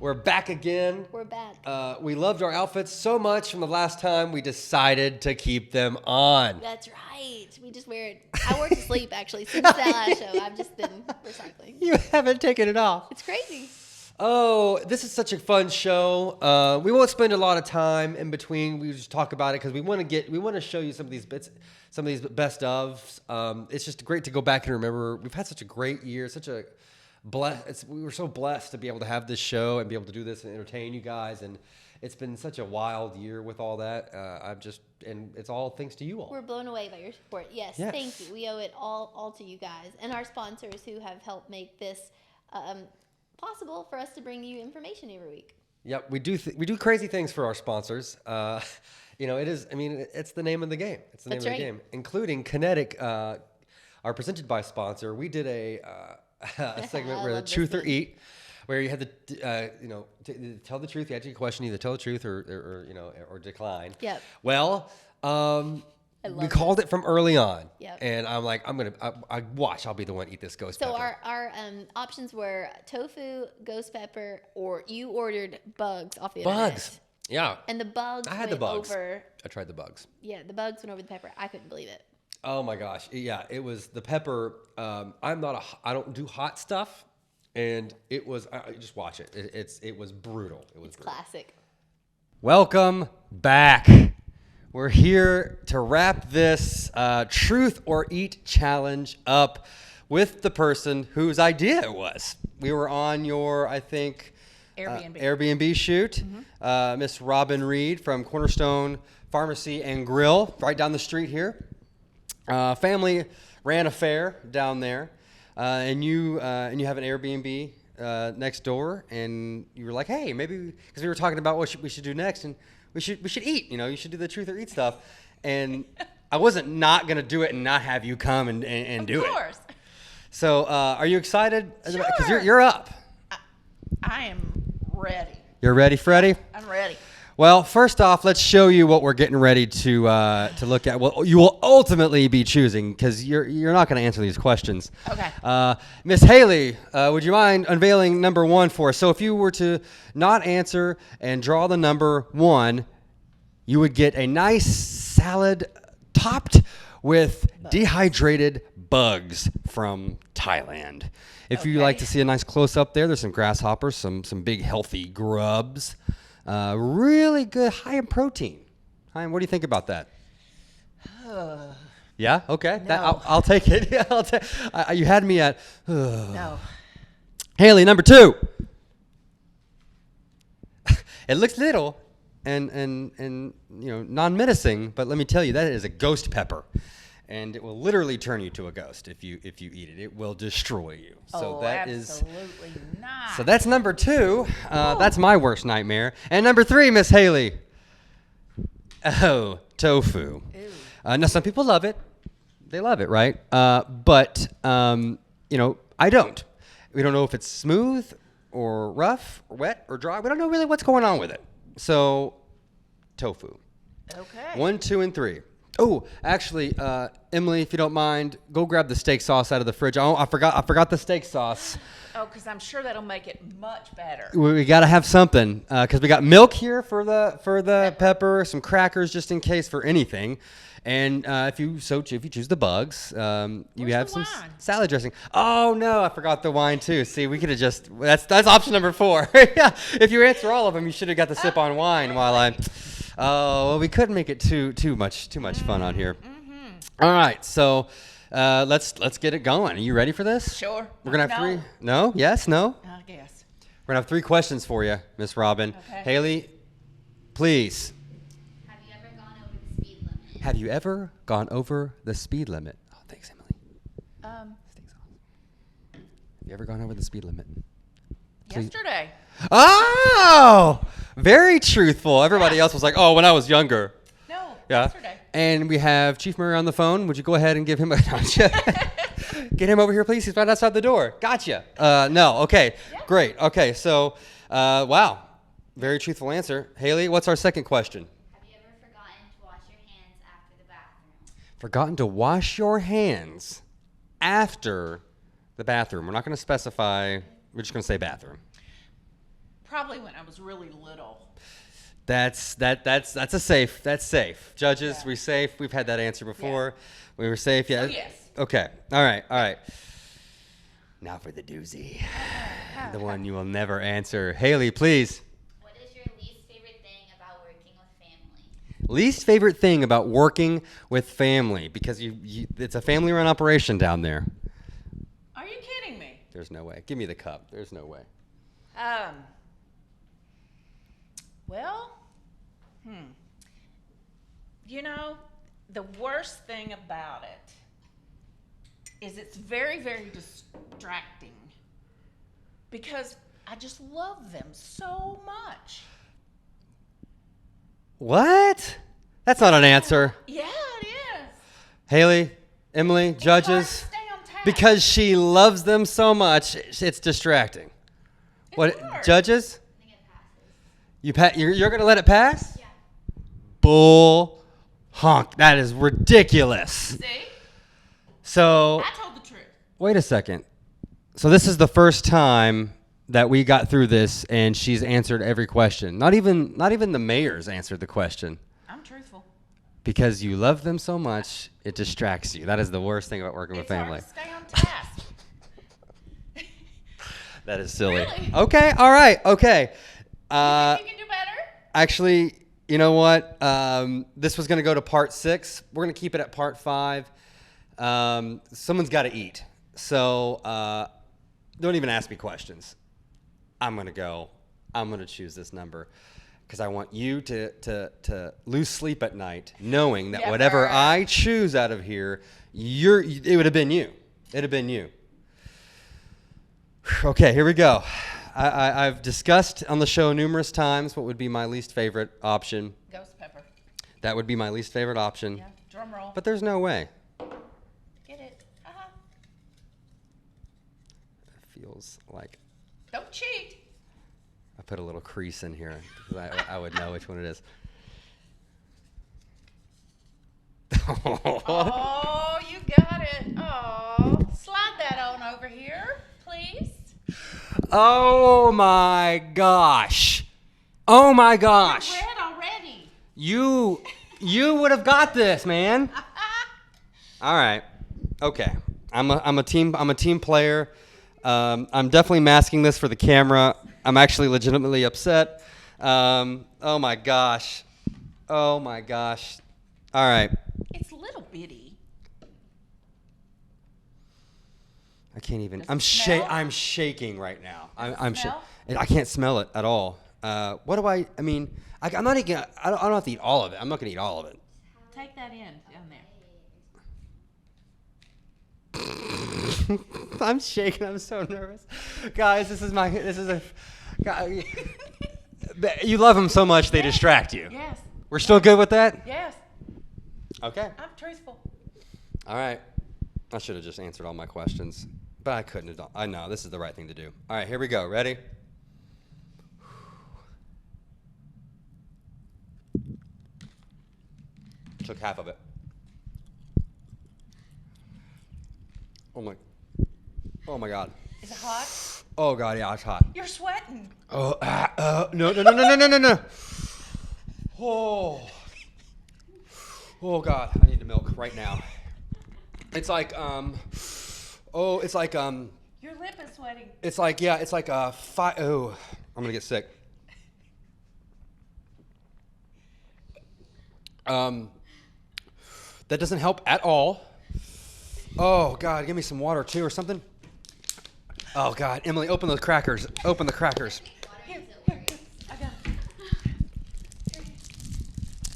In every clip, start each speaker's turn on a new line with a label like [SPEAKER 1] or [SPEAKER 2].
[SPEAKER 1] We're back again.
[SPEAKER 2] We're back.
[SPEAKER 1] We loved our outfits so much from the last time we decided to keep them on.
[SPEAKER 2] That's right. We just wear it. I wore it to sleep, actually, since that last show. I've just been recycling.
[SPEAKER 1] You haven't taken it off.
[SPEAKER 2] It's crazy.
[SPEAKER 1] Oh, this is such a fun show. We won't spend a lot of time in between. We just talk about it because we want to show you some of these bits, some of these best ofs. It's just great to go back and remember. We've had such a great year, we were so blessed to be able to have this show and be able to do this and entertain you guys. And it's been such a wild year with all that. And it's all thanks to you all.
[SPEAKER 2] We're blown away by your support. Yes. Thank you. We owe it all to you guys and our sponsors who have helped make this possible for us to bring you information every week.
[SPEAKER 1] Yep, we do crazy things for our sponsors. It's the name of the game. It's the name of the game, including Kinetic, our presented by sponsor. We did a segment where the truth or eat, where you had to tell the truth. You had to get a question, either tell the truth or decline.
[SPEAKER 2] Yep.
[SPEAKER 1] Well, we called it from early on.
[SPEAKER 2] Yep.
[SPEAKER 1] And I'm like, I'll be the one to eat this ghost pepper.
[SPEAKER 2] So our options were tofu, ghost pepper, or you ordered bugs off the internet.
[SPEAKER 1] Bugs. Yeah.
[SPEAKER 2] And the bugs.
[SPEAKER 1] I had the bugs.
[SPEAKER 2] Over.
[SPEAKER 1] I tried the bugs.
[SPEAKER 2] Yeah, the bugs went over the pepper. I couldn't believe it.
[SPEAKER 1] Oh my gosh. Yeah, it was the pepper. I don't do hot stuff. And it was, just watch it. It was brutal. It's
[SPEAKER 2] classic.
[SPEAKER 1] Welcome back. We're here to wrap this Truth or Eat challenge up with the person whose idea it was. We were on your, I think, Airbnb shoot. Mm-hmm. Miss Robin Reed from Cornerstone Pharmacy and Grill, right down the street here. Family ran a fair down there, and you have an Airbnb next door, and you were like, hey, maybe, because we were talking about what we should do next, and we should eat. You should do the truth or eat stuff, and I wasn't not gonna do it and not have you come and do it. Of course. So, are you excited?
[SPEAKER 3] Sure.
[SPEAKER 1] Because you're up.
[SPEAKER 3] I am ready.
[SPEAKER 1] You're ready, Freddie?
[SPEAKER 3] I'm ready.
[SPEAKER 1] Well, first off, let's show you what we're getting ready to look at. Well, you will ultimately be choosing because you're not going to answer these questions.
[SPEAKER 3] Okay.
[SPEAKER 1] Miss Haley, would you mind unveiling number 1 for us? So if you were to not answer and draw the number 1, you would get a nice salad topped with dehydrated bugs from Thailand. If you like to see a nice close-up there's some grasshoppers, some big healthy grubs. Really good, high in protein. What do you think about that? Yeah, okay.
[SPEAKER 3] No.
[SPEAKER 1] I'll take it. Yeah, you had me at.
[SPEAKER 3] No.
[SPEAKER 1] Haley, number 2. It looks little and non-menacing, but let me tell you, that is a ghost pepper. And it will literally turn you to a ghost if you eat it. It will destroy you. So
[SPEAKER 3] absolutely not.
[SPEAKER 1] So that's number 2. That's my worst nightmare. And number 3, Miss Haley. Oh, tofu. Now some people love it. They love it, right? But I don't. We don't know if it's smooth or rough or wet or dry. We don't know really what's going on with it. So, tofu.
[SPEAKER 3] Okay.
[SPEAKER 1] 1, 2, and 3. Oh, actually, Emily, if you don't mind, go grab the steak sauce out of the fridge. Oh, I forgot the steak sauce.
[SPEAKER 3] Oh, because I'm sure that'll make it much better.
[SPEAKER 1] We got to have something because we got milk here for the pepper, some crackers just in case for anything, and if you choose the bugs, you have some salad dressing. Oh no, I forgot the wine too. See, we could have just that's option number 4. Yeah, if you answer all of them, you should have got the sip on wine while I. Oh, well, we couldn't make it too much fun on here. Mm-hmm. All right, so let's get it going. Are you ready for this?
[SPEAKER 3] Sure.
[SPEAKER 1] We're gonna have 3. No? Yes? No?
[SPEAKER 3] I guess.
[SPEAKER 1] We're gonna have 3 questions for you, Miss Robin.
[SPEAKER 3] Okay.
[SPEAKER 1] Haley, please.
[SPEAKER 2] Have you ever gone over the speed limit?
[SPEAKER 1] Have you ever gone over the speed limit? Oh, thanks, Emily. Steak sauce. Have you ever gone over the speed limit?
[SPEAKER 3] Yesterday.
[SPEAKER 1] Oh, very truthful. Everybody else was like, "Oh, when I was younger."
[SPEAKER 3] No.
[SPEAKER 1] Yeah.
[SPEAKER 3] Yesterday.
[SPEAKER 1] And we have Chief Murray on the phone. Would you go ahead and give him a get him over here, please? He's right outside the door. Gotcha. No. Okay.
[SPEAKER 3] Yeah.
[SPEAKER 1] Great. Okay. So, wow, very truthful answer. Haley, what's our second question?
[SPEAKER 2] Have you ever forgotten to wash your hands after the bathroom?
[SPEAKER 1] Forgotten to wash your hands after the bathroom. We're not going to specify. We're just going to say bathroom.
[SPEAKER 3] Probably when I was really little.
[SPEAKER 1] That's safe. That's safe. Judges, we're safe. We've had that answer before. Yeah. We were safe. Yeah.
[SPEAKER 3] So yes.
[SPEAKER 1] Okay. All right. Now for the doozy. The one you will never answer. Haley, please.
[SPEAKER 2] What is your least favorite thing about working with family?
[SPEAKER 1] Least favorite thing about working with family, because it's a family-run operation down there.
[SPEAKER 3] Are you kidding me?
[SPEAKER 1] There's no way. Give me the cup. There's no way.
[SPEAKER 3] Well, you know, the worst thing about it is it's very, very distracting because I just love them so much.
[SPEAKER 1] What? That's not an answer.
[SPEAKER 3] Yeah, it is.
[SPEAKER 1] Haley, Emily, judges,
[SPEAKER 3] Stay on task.
[SPEAKER 1] because she loves them so much, it's distracting.
[SPEAKER 3] It's hard.
[SPEAKER 1] Judges?
[SPEAKER 2] I think it passes.
[SPEAKER 1] You're gonna let it pass?
[SPEAKER 2] Yeah.
[SPEAKER 1] Bull honk. That is ridiculous.
[SPEAKER 3] See?
[SPEAKER 1] So
[SPEAKER 3] I told the truth.
[SPEAKER 1] wait a second. So this is the first time that we got through this, and she's answered every question. Not even the mayor's answered the question.
[SPEAKER 3] I'm truthful.
[SPEAKER 1] Because you love them so much, it distracts you. That is the worst thing about working with family.
[SPEAKER 3] It's hard to stay on task.
[SPEAKER 1] That is silly.
[SPEAKER 3] Really?
[SPEAKER 1] Okay, all right, okay.
[SPEAKER 3] You can do better?
[SPEAKER 1] Actually, you know what? This was going to go to part 6. We're going to keep it at part 5. Someone's got to eat. So don't even ask me questions. I'm going to choose this number because I want you to lose sleep at night knowing that whatever I choose out of here, it would have been you. It'd have been you. Okay, here we go. I've discussed on the show numerous times what would be my least favorite option.
[SPEAKER 3] Ghost pepper.
[SPEAKER 1] That would be my least favorite option.
[SPEAKER 3] Yeah, drum roll.
[SPEAKER 1] But there's no way.
[SPEAKER 3] Get it.
[SPEAKER 1] It feels like
[SPEAKER 3] Don't cheat.
[SPEAKER 1] I put a little crease in here because I would know which one it is.
[SPEAKER 3] Oh, you got it. Oh, slide that on over here, please.
[SPEAKER 1] Oh my gosh. Oh my gosh.
[SPEAKER 3] You're red already.
[SPEAKER 1] You would have got this, man. All right. Okay. I'm a team player. I'm definitely masking this for the camera. I'm actually legitimately upset. Oh my gosh. Oh my gosh. All right.
[SPEAKER 3] It's little bitty.
[SPEAKER 1] I can't even.
[SPEAKER 3] Does it smell?
[SPEAKER 1] I'm shaking right now.
[SPEAKER 3] Does it smell?
[SPEAKER 1] I can't smell it at all. What do I mean? I'm not eating. I don't have to eat all of it. I'm not gonna eat all of it.
[SPEAKER 3] Take that in down there.
[SPEAKER 1] I'm shaking. I'm so nervous, guys. This is a. God, you love them so much they distract you.
[SPEAKER 3] Yes.
[SPEAKER 1] We're still good with that.
[SPEAKER 3] Yes.
[SPEAKER 1] Okay.
[SPEAKER 3] I'm truthful.
[SPEAKER 1] All right. I should have just answered all my questions, but I couldn't have done. I know this is the right thing to do. All right, here we go. Ready? Took half of it. Oh my God.
[SPEAKER 3] Is it hot?
[SPEAKER 1] Oh God, yeah, it's hot.
[SPEAKER 3] You're sweating.
[SPEAKER 1] Oh, no. Oh God, I need the milk right now. It's like, it's like,
[SPEAKER 3] Your lip is sweating.
[SPEAKER 1] it's like, yeah, it's like a I'm gonna get sick. That doesn't help at all. Oh God, give me some water too or something. Oh God, Emily, open the crackers. Open the crackers.
[SPEAKER 3] Here, I got it.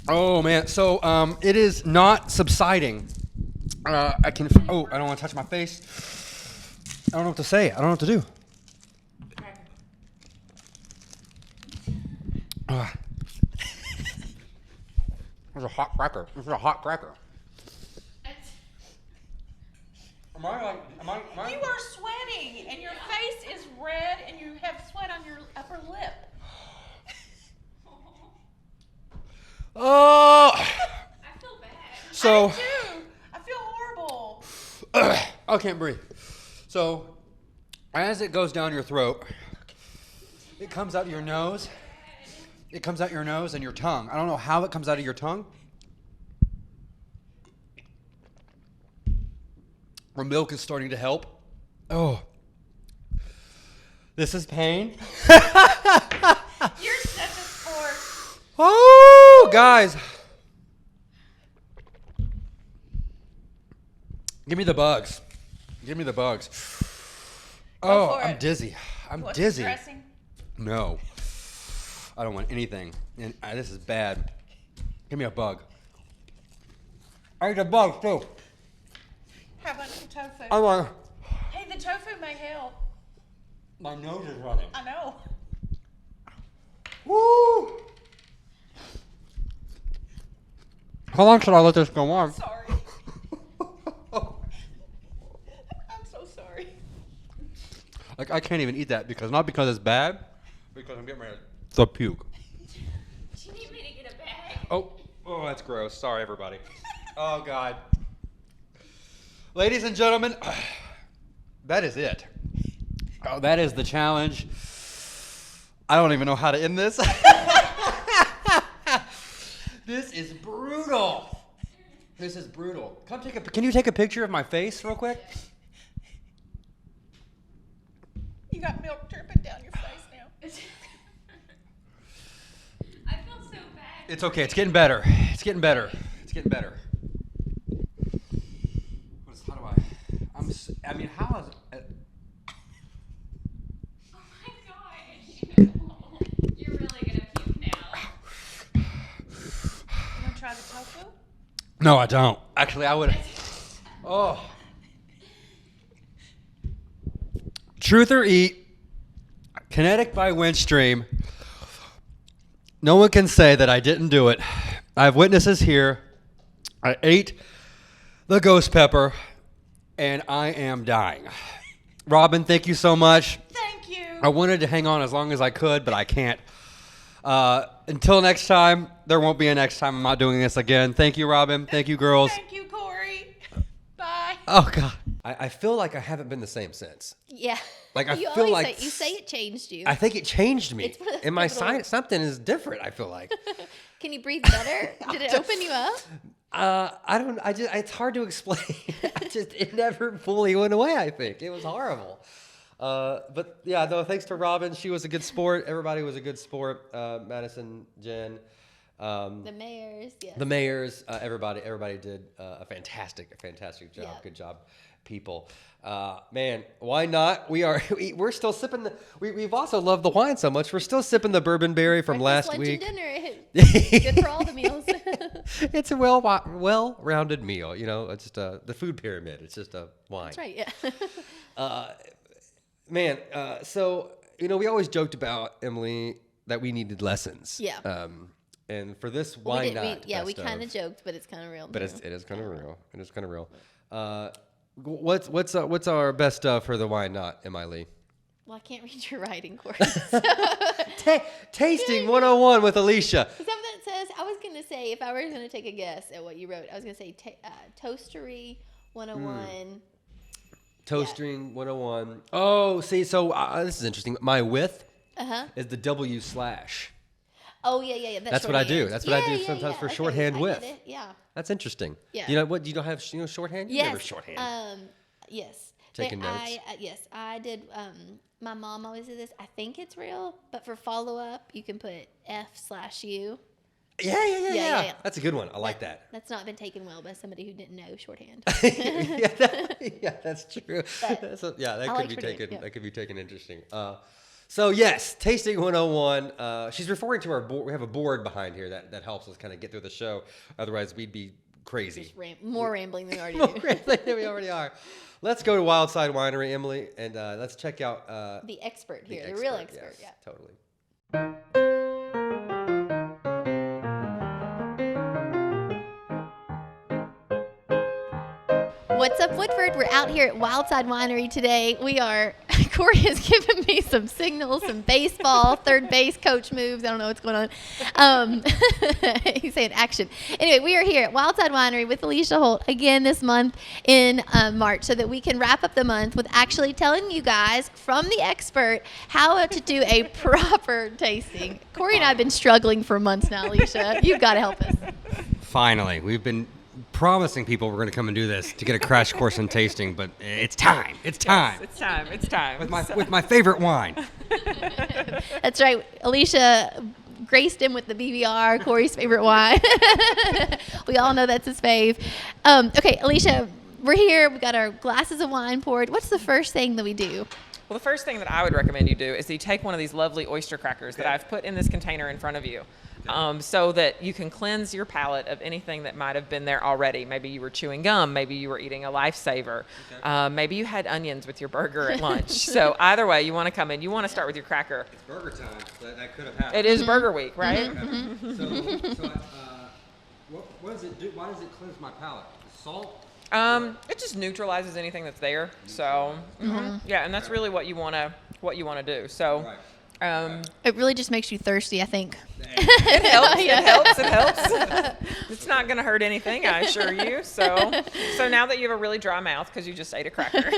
[SPEAKER 1] Oh man, so it is not subsiding. I don't want to touch my face. I don't know what to say. I don't know what to do. There's a hot cracker. This is a hot cracker. Am I?
[SPEAKER 3] You are sweating, and your face is red, and you have sweat on your upper lip.
[SPEAKER 1] Oh!
[SPEAKER 2] I feel bad.
[SPEAKER 1] So.
[SPEAKER 3] I do too. I feel horrible.
[SPEAKER 1] I can't breathe. So, as it goes down your throat, It comes out of your nose. It comes out your nose and your tongue. I don't know how it comes out of your tongue. Our milk is starting to help. Oh. This is pain.
[SPEAKER 3] You're such a sport.
[SPEAKER 1] Oh, guys. Give me the bugs. Give me the bugs. Oh, I'm dizzy. I'm dizzy.
[SPEAKER 3] Dressing?
[SPEAKER 1] No. I don't want anything. And this is bad. Give me a bug. I ate a bug too.
[SPEAKER 3] How about some tofu?
[SPEAKER 1] I want.
[SPEAKER 3] Hey, the tofu may help.
[SPEAKER 1] My nose is running.
[SPEAKER 3] I know.
[SPEAKER 1] Woo! How long should I let this go on?
[SPEAKER 3] Sorry. I'm so sorry.
[SPEAKER 1] Like I can't even eat that not because it's bad, because I'm getting ready to puke.
[SPEAKER 3] Do you need me to get a bag?
[SPEAKER 1] Oh, that's gross. Sorry, everybody. Oh God. Ladies and gentlemen, that is it. Oh, that is the challenge. I don't even know how to end this. This is brutal. This is brutal. Can you take a picture of my face real quick?
[SPEAKER 3] You got milk dripping down your face now.
[SPEAKER 4] I feel so bad.
[SPEAKER 1] It's okay. It's getting better. It's getting better. It's getting better. How do I mean, how is it?
[SPEAKER 4] Oh my gosh. You're really gonna puke now.
[SPEAKER 3] You want to try the tofu?
[SPEAKER 1] No, I don't. Actually, I would. Oh. Truth or eat, kinetic by Windstream. No one can say that I didn't do it. I have witnesses here. I ate the ghost pepper, and I am dying. Robin, thank you so much.
[SPEAKER 3] Thank you.
[SPEAKER 1] I wanted to hang on as long as I could, but I can't. Until next time, there won't be a next time. I'm not doing this again. Thank you, Robin. Thank you, girls.
[SPEAKER 3] Thank you, Cory. Bye.
[SPEAKER 1] Oh, God. I feel like I haven't been the same since.
[SPEAKER 2] Yeah.
[SPEAKER 1] Like, I
[SPEAKER 2] you
[SPEAKER 1] feel
[SPEAKER 2] always
[SPEAKER 1] like-
[SPEAKER 2] say, you say it changed you.
[SPEAKER 1] I think it changed me.
[SPEAKER 2] It's one of those
[SPEAKER 1] And my
[SPEAKER 2] pivotal-
[SPEAKER 1] science, something is different, I feel like.
[SPEAKER 2] Can you breathe better? Did it open you up?
[SPEAKER 1] It's hard to explain. It never fully went away, I think. It was horrible. But yeah, no, thanks to Robin. She was a good sport. Everybody was a good sport. Madison, Jen.
[SPEAKER 2] The mayors, yes.
[SPEAKER 1] The mayors, everybody did a fantastic job.
[SPEAKER 2] Yep.
[SPEAKER 1] Good job, people. Man, why not? We're still sipping we've also loved the wine so much. We're still sipping the bourbon berry from
[SPEAKER 2] Breakfast,
[SPEAKER 1] last
[SPEAKER 2] lunch,
[SPEAKER 1] week.
[SPEAKER 2] and dinner. Good for all the meals.
[SPEAKER 1] It's a well-rounded meal. You know, it's just the food pyramid. It's just a wine.
[SPEAKER 2] That's right, yeah.
[SPEAKER 1] Man, so we always joked about, Emily, that we needed lessons.
[SPEAKER 2] Yeah.
[SPEAKER 1] And for this, why not?
[SPEAKER 2] We kind of joked, but it's kind of real.
[SPEAKER 1] But
[SPEAKER 2] too.
[SPEAKER 1] it is kind of real. It is kind of real. What's our best for the why not, Emily?
[SPEAKER 2] Well, I can't read your writing, Cory.
[SPEAKER 1] Tasting 101 with Alicia.
[SPEAKER 2] Something that says, I was going to say, if I were going to take a guess at what you wrote, I was going to say Toastery 101.
[SPEAKER 1] Toasting 101. Oh, see, so this is interesting. My width
[SPEAKER 2] Uh-huh.
[SPEAKER 1] is the W/.
[SPEAKER 2] Oh, yeah.
[SPEAKER 1] That's what I do. That's what I do sometimes for shorthand
[SPEAKER 2] I
[SPEAKER 1] with.
[SPEAKER 2] get it. Yeah.
[SPEAKER 1] That's interesting.
[SPEAKER 2] Yeah.
[SPEAKER 1] You know what? You don't have shorthand? You
[SPEAKER 2] Yes.
[SPEAKER 1] never shorthand.
[SPEAKER 2] Yes.
[SPEAKER 1] Taking notes?
[SPEAKER 2] Yes, I did. My mom always did this. I think it's real, but for follow-up, you can put F/U.
[SPEAKER 1] Yeah. That's a good one. I like that.
[SPEAKER 2] That's not been taken well by somebody who didn't know shorthand.
[SPEAKER 1] yeah, that's true.
[SPEAKER 2] But
[SPEAKER 1] that
[SPEAKER 2] I
[SPEAKER 1] could
[SPEAKER 2] like
[SPEAKER 1] be
[SPEAKER 2] shorthand,
[SPEAKER 1] taken.
[SPEAKER 2] yeah.
[SPEAKER 1] That could be taken interesting. So yes, Tasting 101. She's referring to our board. We have a board behind here that helps us kind of get through the show. Otherwise, we'd be crazy.
[SPEAKER 2] Just more rambling than we already
[SPEAKER 1] More
[SPEAKER 2] do.
[SPEAKER 1] rambling than we already are. Let's go to Wildside Winery, Emily, and let's check out
[SPEAKER 2] The expert here, the real expert.
[SPEAKER 1] Yes,
[SPEAKER 2] Yeah.
[SPEAKER 1] totally.
[SPEAKER 2] What's up, Woodford? We're out here at Wildside Winery today. Cory has given me some signals, some baseball, third base coach moves. I don't know what's going on. He's saying action. Anyway, we are here at Wildside Winery with Alicia Holt again this month in March so that we can wrap up the month with actually telling you guys from the expert how to do a proper tasting. Cory and I have been struggling for months now, Alicia. You've got to help us.
[SPEAKER 1] Finally, we've been promising people we're going to come and do this to get a crash course in tasting, but it's time. It's time.
[SPEAKER 3] Yes, it's time.
[SPEAKER 1] With my favorite wine.
[SPEAKER 2] That's right. Alicia graced him with the BBR, Cory's favorite wine. We all know that's his fave. Okay, Alicia, we're here. We got our glasses of wine poured. What's the first thing that we do?
[SPEAKER 5] Well, the first thing that I would recommend you do is that you take one of these lovely oyster crackers that I've put in this container in front of you, so that you can cleanse your palate of anything that might have been there already. Maybe you were chewing gum. Maybe you were eating a Lifesaver. Maybe you had onions with your burger at lunch. So either way, you want to come in. You want to start with your cracker.
[SPEAKER 1] It's burger time. That could have happened.
[SPEAKER 5] It is Burger Week, right?
[SPEAKER 1] What does it do? Why does it cleanse my palate? Salt?
[SPEAKER 5] It just neutralizes anything that's there. So yeah, and that's really what you want to do. So.
[SPEAKER 2] It really just makes you thirsty, I think.
[SPEAKER 5] It helps. It helps. It's not going to hurt anything, I assure you. So now that you have a really dry mouth because you just ate a cracker.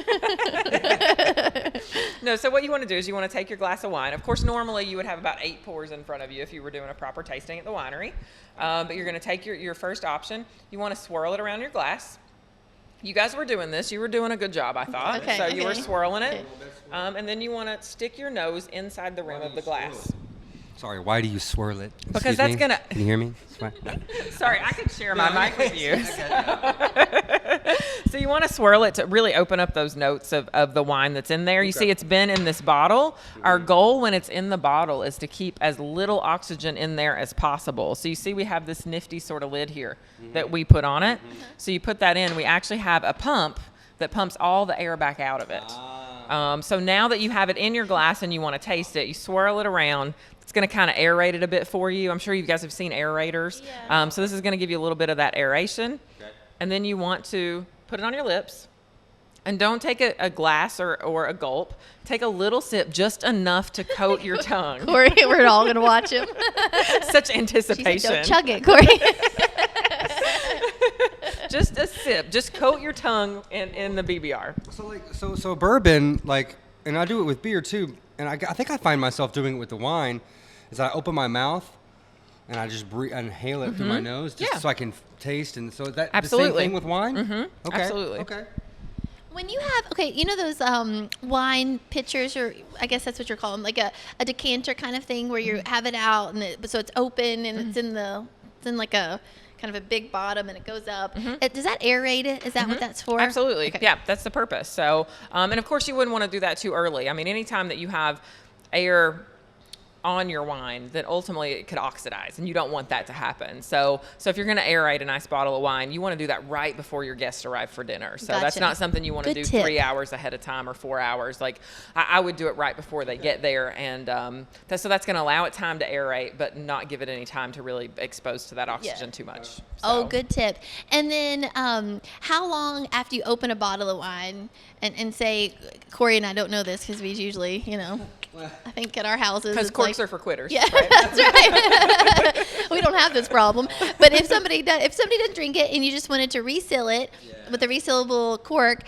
[SPEAKER 5] No, so what you want to do is you want to take your glass of wine. Of course, normally you would have about 8 pours in front of you if you were doing a proper tasting at the winery. But you're going to take your first option. You want to swirl it around your glass. You guys were doing this. You were doing a good job, I thought.
[SPEAKER 2] Okay,
[SPEAKER 5] so you were
[SPEAKER 2] okay.
[SPEAKER 5] swirling it. And then you want to stick your nose inside the rim of the glass.
[SPEAKER 1] Sorry, why do you swirl it?
[SPEAKER 5] Because
[SPEAKER 1] Excuse
[SPEAKER 5] that's
[SPEAKER 1] me?
[SPEAKER 5] going to...
[SPEAKER 1] Can you hear me?
[SPEAKER 5] Sorry, I could share my mic with you. So you want to swirl it to really open up those notes of the wine that's in there. You see it's been in this bottle. Our goal when it's in the bottle is to keep as little oxygen in there as possible. So you see we have this nifty sort of lid here that we put on it. So you put that in. We actually have a pump that pumps all the air back out of it. So now that you have it in your glass and you want to taste it, you swirl it around. It's going to kind of aerate it a bit for you. I'm sure you guys have seen aerators.
[SPEAKER 2] Yeah.
[SPEAKER 5] So this is going to give you a little bit of that aeration.
[SPEAKER 1] Okay.
[SPEAKER 5] And then you want to put it on your lips. And don't take a glass or a gulp. Take a little sip, just enough to coat your tongue.
[SPEAKER 2] Cory, we're all going to watch him.
[SPEAKER 5] Such
[SPEAKER 2] She
[SPEAKER 5] anticipation.
[SPEAKER 2] said, don't chug it, Cory.
[SPEAKER 5] Just a sip. Just coat your tongue in the BBR.
[SPEAKER 1] So bourbon, and I do it with beer too, and I think I find myself doing it with the wine, is that I open my mouth and I just inhale it through my nose just so I can taste, and so that
[SPEAKER 5] Absolutely.
[SPEAKER 1] the same thing with wine? Okay.
[SPEAKER 5] Absolutely.
[SPEAKER 1] Okay.
[SPEAKER 2] When you have, you know those wine pitchers, or I guess that's what you're calling, like a decanter kind of thing where you have it out, and so it's open and it's in like a kind of a big bottom and it goes up. Does that aerate it? Is that what that's for?
[SPEAKER 5] Absolutely.
[SPEAKER 2] Okay.
[SPEAKER 5] Yeah, that's the purpose. So, and of course you wouldn't want to do that too early. I mean, anytime that you have air on your wine, then ultimately it could oxidize, and you don't want that to happen. So if you're going to aerate a nice bottle of wine, you want to do that right before your guests arrive for dinner. So that's
[SPEAKER 2] Gotcha.
[SPEAKER 5] not something you want to
[SPEAKER 2] Good
[SPEAKER 5] do
[SPEAKER 2] tip.
[SPEAKER 5] 3 hours ahead of time or 4 hours. Like I would do it right before they get there, and so that's going to allow it time to aerate, but not give it any time to really expose to that oxygen too much.
[SPEAKER 2] Oh,
[SPEAKER 5] So-
[SPEAKER 2] good tip. And then how long after you open a bottle of wine and say, Cory and I don't know this because we usually, I think at our houses.
[SPEAKER 5] Because
[SPEAKER 2] it's
[SPEAKER 5] corks
[SPEAKER 2] like,
[SPEAKER 5] are for quitters.
[SPEAKER 2] Yeah,
[SPEAKER 5] Right?
[SPEAKER 2] that's right. We don't have this problem. But if somebody doesn't drink it and you just wanted to reseal it with a resealable cork,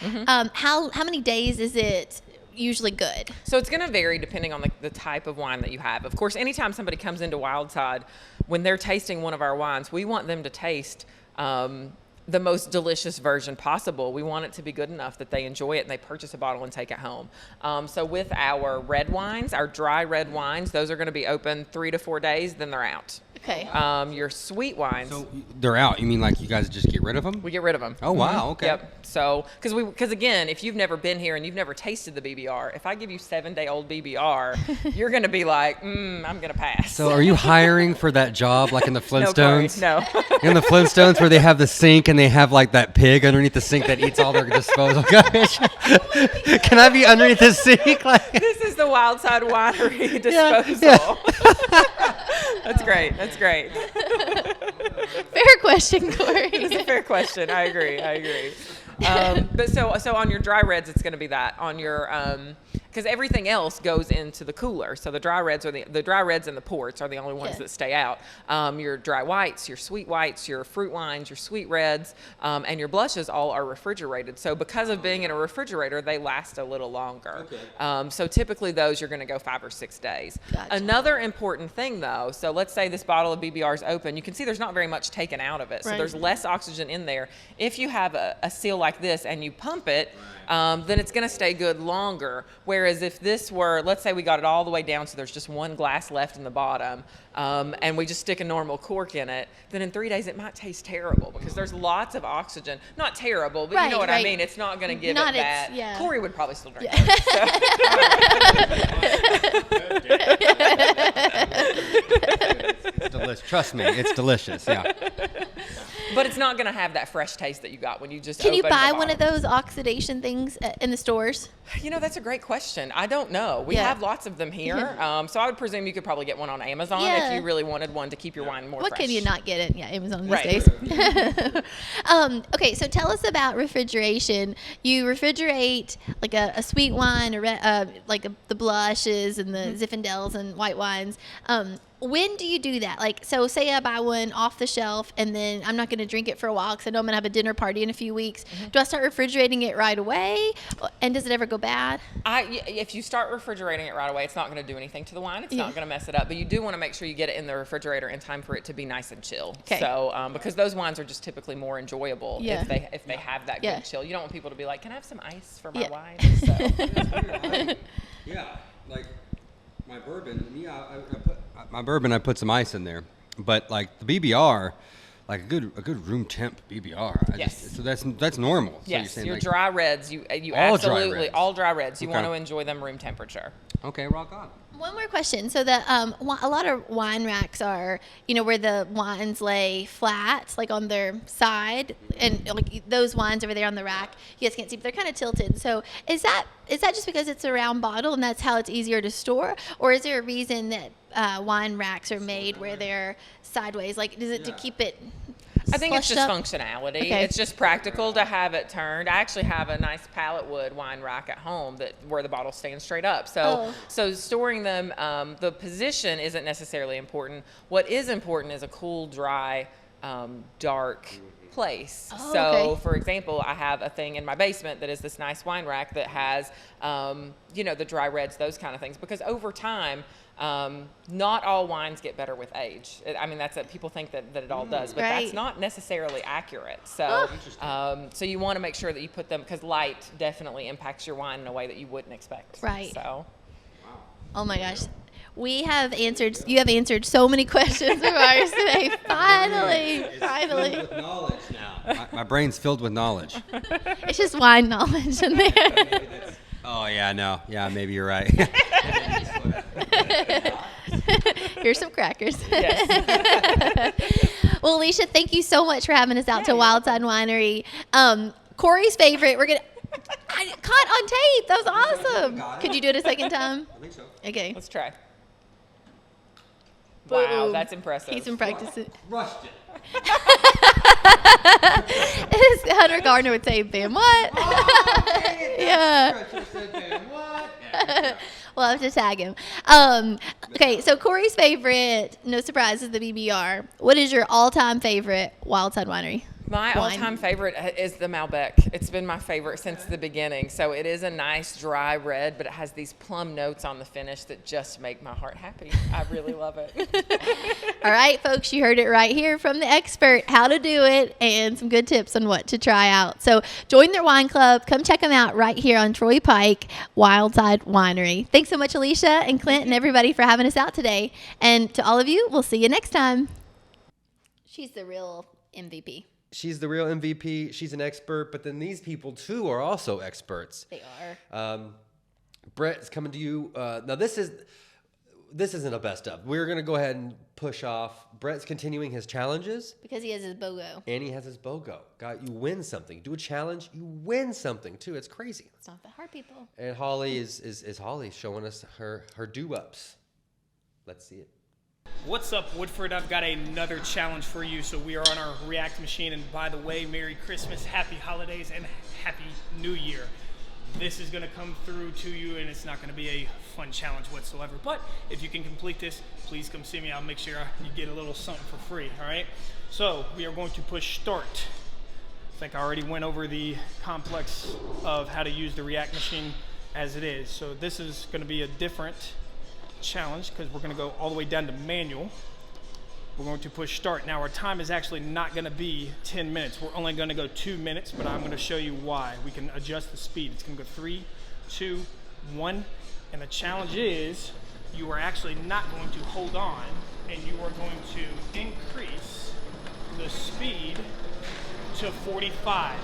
[SPEAKER 2] how many days is it usually good?
[SPEAKER 5] So it's going to vary depending on the type of wine that you have. Of course, anytime somebody comes into Wildside, when they're tasting one of our wines, we want them to taste the most delicious version possible. We want it to be good enough that they enjoy it and they purchase a bottle and take it home. So with our red wines, our dry red wines, those are going to be open 3 to 4 days, then they're out.
[SPEAKER 2] Okay.
[SPEAKER 5] Your sweet wines,
[SPEAKER 1] So they're out. You mean like you guys just get rid of them?
[SPEAKER 5] we get rid of them.
[SPEAKER 1] Oh, wow. Okay.
[SPEAKER 5] Yep. So, because again, if you've never been here and you've never tasted the BBR, if I give you 7-day-old BBR, you're going to be like, I'm going to pass.
[SPEAKER 1] So are you hiring for that job like in the Flintstones?
[SPEAKER 5] No.
[SPEAKER 1] In the Flintstones where they have the sink and they have like that pig underneath the sink that eats all their disposal garbage? Can I be underneath the sink? Like,
[SPEAKER 5] This is the Wildside Winery
[SPEAKER 1] Yeah,
[SPEAKER 5] disposal. That's great. That's great.
[SPEAKER 2] Fair question, Cory.
[SPEAKER 5] It's a fair question. I agree. But so on your dry reds, it's going to be that. On your because everything else goes into the cooler. So the dry reds and the ports are the only ones that stay out. Your dry whites, your sweet whites, your fruit wines, your sweet reds, and your blushes all are refrigerated. So because of being in a refrigerator, they last a little longer. Okay. So typically those you're going to go 5 or 6 days.
[SPEAKER 2] Gotcha.
[SPEAKER 5] Another important thing though, so let's say this bottle of BBR is open. You can see there's not very much taken out of it. So there's less oxygen in there. If you have a seal like this and you pump it, then it's going to stay good longer. Whereas if this were, let's say we got it all the way down so there's just one glass left in the bottom, and we just stick a normal cork in it, then in 3 days it might taste terrible because there's lots of oxygen. Not terrible, but you know what I mean. It's not going to give it that.
[SPEAKER 2] Yeah.
[SPEAKER 5] Cory would probably still drink
[SPEAKER 1] It's delicious. Trust me, it's delicious. Yeah.
[SPEAKER 5] But it's not going to have that fresh taste that you got when you just
[SPEAKER 2] Can you
[SPEAKER 5] opened the
[SPEAKER 2] buy one of
[SPEAKER 5] bottle.
[SPEAKER 2] those oxidation things in the stores?
[SPEAKER 5] You know, that's a great question. I don't know. We have lots of them here. So I would presume you could probably get one on Amazon if you really wanted one to keep your wine more fresh.
[SPEAKER 2] What can you not get it? Yeah, Amazon these
[SPEAKER 5] Right.
[SPEAKER 2] days. Okay, so tell us about refrigeration. You refrigerate like a sweet wine, or the blushes and the Zinfandels and white wines. When do you do that? Like, so say I buy one off the shelf and then I'm not going to drink it for a while because I know I'm going to have a dinner party in a few weeks. Do I start refrigerating it right away? And does it ever go bad?
[SPEAKER 5] If you start refrigerating it right away, it's not going to do anything to the wine. It's not going to mess it up. But you do want to make sure you get it in the refrigerator in time for it to be nice and chill.
[SPEAKER 2] Okay.
[SPEAKER 5] So because those wines are just typically more enjoyable if they have that
[SPEAKER 2] Yeah.
[SPEAKER 5] good chill. You don't want people to be like, can I have some ice for my
[SPEAKER 2] Yeah.
[SPEAKER 5] wine? So.
[SPEAKER 1] Yeah, like my bourbon. I put some ice in there, but like the BBR, like a good room temp BBR. So that's normal. So
[SPEAKER 5] Yes,
[SPEAKER 1] saying
[SPEAKER 5] your
[SPEAKER 1] like,
[SPEAKER 5] dry reds, you
[SPEAKER 1] all dry
[SPEAKER 5] absolutely
[SPEAKER 1] reds.
[SPEAKER 5] all dry reds. You
[SPEAKER 1] Okay.
[SPEAKER 5] want to enjoy them room temperature.
[SPEAKER 1] Okay, rock on.
[SPEAKER 2] One more question. So a lot of wine racks are, where the wines lay flat, like on their side, and like those wines over there on the rack, you guys can't see, but they're kind of tilted. So is that just because it's a round bottle and that's how it's easier to store, or is there a reason that wine racks are made where they're sideways? Like, is it to keep it?
[SPEAKER 5] I think it's
[SPEAKER 2] slushed
[SPEAKER 5] just
[SPEAKER 2] up?
[SPEAKER 5] functionality.
[SPEAKER 2] Okay.
[SPEAKER 5] It's just practical to have it turned. I actually have a nice pallet wood wine rack at home where the bottle stands straight up. So storing them, the position isn't necessarily important. What is important is a cool, dry, dark place.
[SPEAKER 2] Okay.
[SPEAKER 5] For example, I have a thing in my basement that is this nice wine rack that has, the dry reds, those kind of things. Because over time, not all wines get better with age. I mean, people think that it all does, but
[SPEAKER 2] Right.
[SPEAKER 5] that's not necessarily accurate. So, so you want to make sure that you put them, because light definitely impacts your wine in a way that you wouldn't expect.
[SPEAKER 2] Right.
[SPEAKER 5] So,
[SPEAKER 2] Oh my gosh. You have answered so many questions of ours today. Finally.
[SPEAKER 1] Filled with knowledge now. My brain's filled with knowledge.
[SPEAKER 2] It's just wine knowledge in there.
[SPEAKER 1] Oh yeah, no, yeah, maybe you're right.
[SPEAKER 2] Here's some crackers.
[SPEAKER 5] yes.
[SPEAKER 2] Well, Alicia, thank you so much for having us out to Wildside Winery. Cory's favorite. I caught on tape. That was awesome. Could you do it a second time?
[SPEAKER 1] I think so.
[SPEAKER 2] Okay.
[SPEAKER 5] Let's try. Wow,
[SPEAKER 2] Boom.
[SPEAKER 5] that's impressive.
[SPEAKER 2] He's been practicing.
[SPEAKER 1] Rushed it.
[SPEAKER 2] As Hunter Gardner would say, "Bam, what?" Yeah. We'll have to tag him. Okay, so Cory's favorite, no surprise, is the BBR. What is your all-time favorite Wildside Winery?
[SPEAKER 5] My
[SPEAKER 2] wine?
[SPEAKER 5] all-time favorite is the Malbec. It's been my favorite since the beginning. So it is a nice dry red, but it has these plum notes on the finish that just make my heart happy. I really love it.
[SPEAKER 2] All right, folks, you heard it right here from the expert, how to do it, and some good tips on what to try out. So join their wine club. Come check them out right here on Troy Pike, Wildside Winery. Thanks so much, Alicia and Clint and everybody for having us out today. And to all of you, we'll see you next time. She's the real MVP.
[SPEAKER 6] She's the real MVP. She's an expert, but then these people too are also experts.
[SPEAKER 2] They are.
[SPEAKER 6] Brett is coming to you. Now this isn't a best of. We're gonna go ahead and push off. Brett's continuing his challenges,
[SPEAKER 2] Because he has his BOGO.
[SPEAKER 6] and he has his BOGO. You win something. Do a challenge, you win something too. It's crazy.
[SPEAKER 2] It's not that hard, people.
[SPEAKER 6] And Holly is Holly showing us her do ups. Let's see it.
[SPEAKER 7] What's up, Woodford? I've got another challenge for you. So we are on our React machine, and by the way, Merry Christmas, Happy Holidays, and Happy New Year. This is gonna come through to you, and it's not gonna be a fun challenge whatsoever. But if you can complete this, please come see me. I'll make sure you get a little something for free, all right? So we are going to push start. I think I already went over the complex of how to use the React machine as it is. So this is gonna be a different challenge because we're gonna go all the way down to manual. We're going to push start. Now our time is actually not gonna be 10 minutes. We're only gonna go 2 minutes, but I'm gonna show you why. We can adjust the speed. It's gonna go 3, 2, 1. And the challenge is you are actually not going to hold on, and you are going to increase the speed to 45.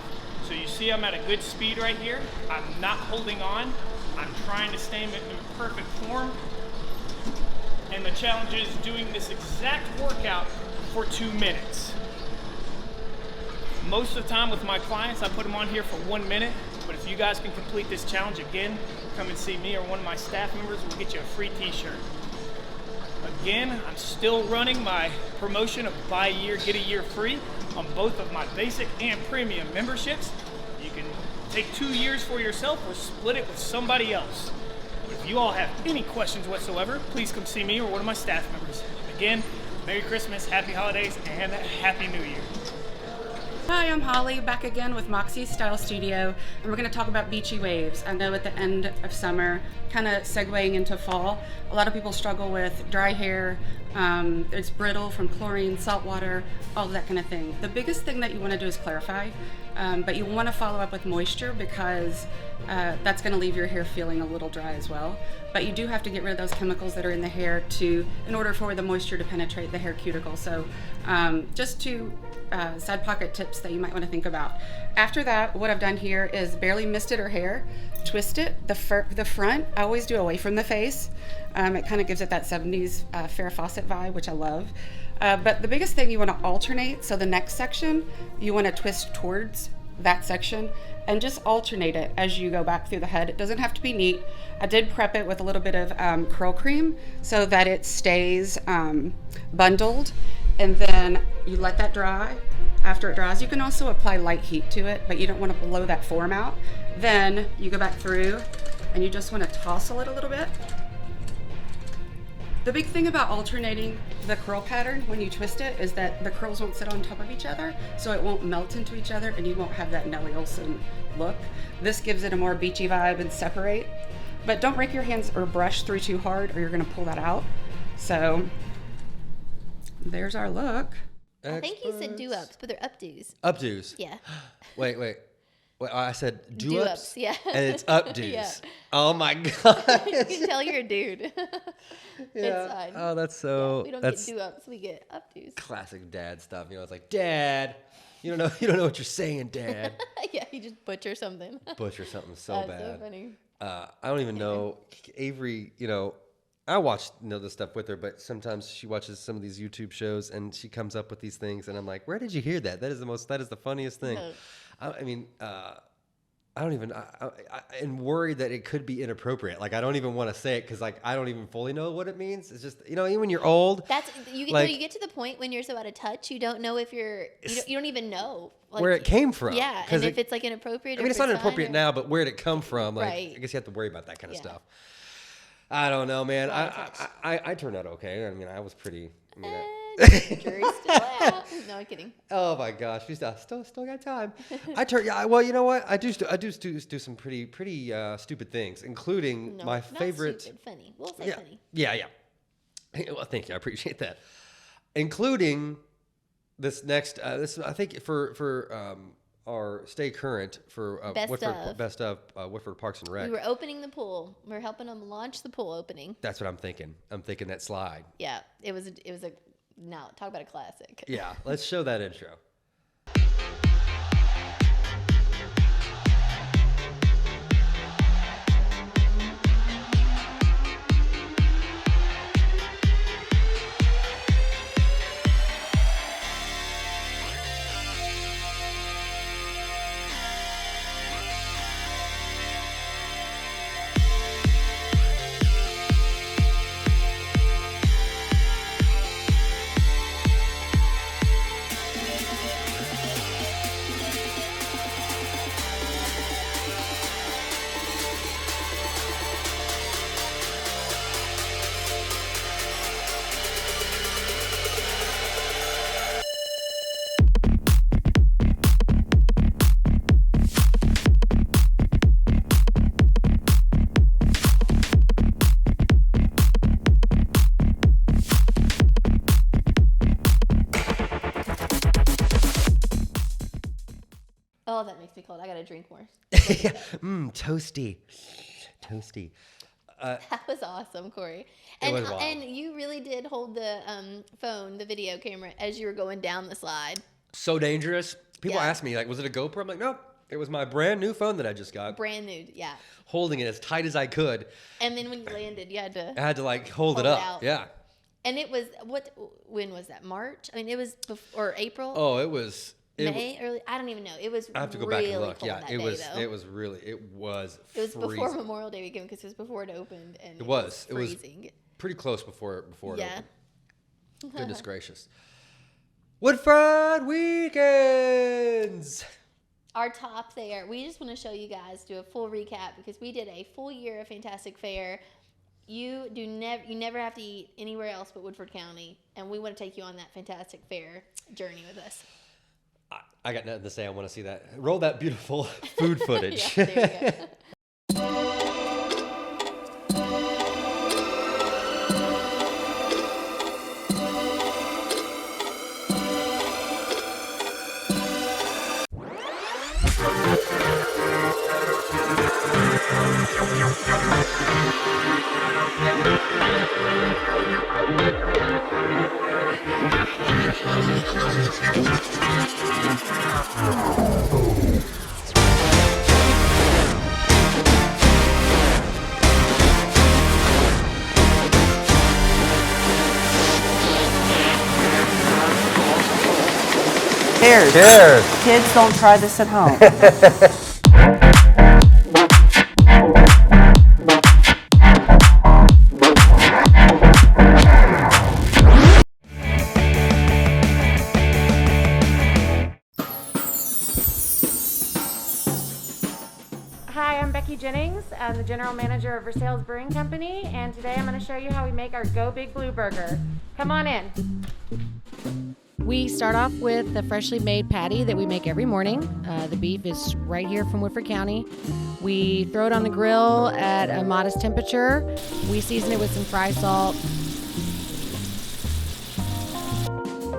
[SPEAKER 7] So you see I'm at a good speed right here. I'm not holding on. I'm trying to stay in perfect form. And the challenge is doing this exact workout for 2 minutes. Most of the time with my clients, I put them on here for 1 minute, but if you guys can complete this challenge again, come and see me or one of my staff members, we'll get you a free t-shirt. Again, I'm still running my promotion of buy a year, get a year free on both of my basic and premium memberships. You can take 2 years for yourself or split it with somebody else. If you all have any questions whatsoever, please come see me or one of my staff members. Again, Merry Christmas, Happy Holidays, and Happy New Year.
[SPEAKER 8] Hi, I'm Holly, back again with Moxie's Style Studio, and we're going to talk about beachy waves. I know at the end of summer, kind of segueing into fall, a lot of people struggle with dry hair, it's brittle from chlorine, salt water, all of that kind of thing. The biggest thing that you want to do is clarify, but you want to follow up with moisture because that's going to leave your hair feeling a little dry as well. But you do have to get rid of those chemicals that are in the hair in order for the moisture to penetrate the hair cuticle. So just 2 side pocket tips that you might want to think about. After that, what I've done here is barely misted her hair, twist it. The front, I always do away from the face. It kind of gives it that 70s Farrah Fawcett vibe, which I love. But the biggest thing, you want to alternate. So the next section, you want to twist towards that section and just alternate it as you go back through the head. It doesn't have to be neat. I did prep it with a little bit of curl cream so that it stays bundled, and then you let that dry. After it dries, you can also apply light heat to it, but you don't want to blow that form out. Then you go back through and you just want to tousle it a little bit. The big thing about alternating the curl pattern when you twist it is that the curls won't sit on top of each other, so it won't melt into each other and you won't have that Nellie Olson look. This gives it a more beachy vibe and separate. But don't break your hands or brush through too hard or you're gonna pull that out. So there's our look.
[SPEAKER 2] I think you said do-ups, but they're updos.
[SPEAKER 6] Updos.
[SPEAKER 2] Yeah.
[SPEAKER 6] Wait. I said do-ups?
[SPEAKER 2] Yeah.
[SPEAKER 6] And it's updos.
[SPEAKER 2] Yeah.
[SPEAKER 6] Oh my God.
[SPEAKER 2] You can tell you're a dude.
[SPEAKER 6] Yeah.
[SPEAKER 2] It's fine.
[SPEAKER 6] Oh, that's so.
[SPEAKER 2] Yeah, we don't
[SPEAKER 6] that's
[SPEAKER 2] get do-ups, we get updos.
[SPEAKER 6] classic dad stuff. You know, it's like, Dad, you don't know what you're saying, Dad.
[SPEAKER 2] Yeah, you just butcher something.
[SPEAKER 6] Butcher something so
[SPEAKER 2] That's
[SPEAKER 6] bad.
[SPEAKER 2] so funny.
[SPEAKER 6] I don't even know. Avery, I watch this stuff with her, but sometimes she watches some of these YouTube shows and she comes up with these things, and I'm like, where did you hear that? That is the funniest thing. I don't even, I'm worried that it could be inappropriate. Like, I don't even want to say it because, like, I don't even fully know what it means. It's just, even when you're old.
[SPEAKER 2] You get to the point when you're so out of touch, you don't know if you don't even know. Like,
[SPEAKER 6] where it came from.
[SPEAKER 2] Yeah, and if it's, like, inappropriate or
[SPEAKER 6] it's not inappropriate now, but where did it come from? Like,
[SPEAKER 2] Right.
[SPEAKER 6] I guess you have to worry about that kind of stuff. I don't know, man. I turned out okay. I mean, I was pretty.
[SPEAKER 2] Jury's still out. No, I'm kidding.
[SPEAKER 6] Oh my gosh, we still got time. Well, you know what? I do some pretty stupid things, including my favorite.
[SPEAKER 2] Not stupid, funny. We'll say funny.
[SPEAKER 6] Yeah. Well, thank you. I appreciate that. Including this next. This I think for our stay current for best of Woodford Parks and Rec.
[SPEAKER 2] We were opening the pool. We were helping them launch the pool opening.
[SPEAKER 6] That's what I'm thinking. I'm thinking that slide.
[SPEAKER 2] Yeah, it was a. Now talk about a classic.
[SPEAKER 6] Yeah, let's show that intro.
[SPEAKER 2] Oh, that makes me cold. I got to drink more.
[SPEAKER 6] Toasty.
[SPEAKER 2] That was awesome, Cory.
[SPEAKER 6] It was wild.
[SPEAKER 2] And you really did hold the phone, the video camera, as you were going down the slide.
[SPEAKER 6] So dangerous. People
[SPEAKER 2] Yeah.
[SPEAKER 6] ask me, like, was it a GoPro? I'm like, no, it was my brand new phone that I just got.
[SPEAKER 2] Brand new, yeah.
[SPEAKER 6] Holding it as tight as I could.
[SPEAKER 2] And then when you landed, you had to.
[SPEAKER 6] I had to like hold it
[SPEAKER 2] Hold
[SPEAKER 6] up.
[SPEAKER 2] out.
[SPEAKER 6] Yeah.
[SPEAKER 2] And it was when was that? March? I mean, it was or April.
[SPEAKER 6] Oh, it was.
[SPEAKER 2] May, early. I don't even know. It was.
[SPEAKER 6] I have to go
[SPEAKER 2] really
[SPEAKER 6] back and look.
[SPEAKER 2] cold
[SPEAKER 6] Yeah,
[SPEAKER 2] that
[SPEAKER 6] it
[SPEAKER 2] day,
[SPEAKER 6] was.
[SPEAKER 2] though.
[SPEAKER 6] It was really. It was.
[SPEAKER 2] It was before
[SPEAKER 6] freezing.
[SPEAKER 2] Memorial Day weekend because it was before it opened, and
[SPEAKER 6] It was. It was
[SPEAKER 2] freezing.
[SPEAKER 6] pretty close before it
[SPEAKER 2] Yeah.
[SPEAKER 6] opened. Goodness gracious. Woodford weekends.
[SPEAKER 2] Our top there. We just want to show you guys, do a full recap because we did a full year of Fantastic Fair. You never have to eat anywhere else but Woodford County, and we want to take you on that Fantastic Fair journey with us.
[SPEAKER 6] I got nothing to say. I want to see that. Roll that beautiful food footage.
[SPEAKER 2] Yeah, there you go.
[SPEAKER 9] Cheers. Kids, don't try this at home.
[SPEAKER 10] Hi, I'm Becky Jennings. I'm the general manager of Versailles Brewing Company, and today I'm going to show you how we make our Go Big Blue burger. Come on in. We start off with the freshly made patty that we make every morning. The beef is right here from Woodford County. We throw it on the grill at a modest temperature. We season it with some fry salt.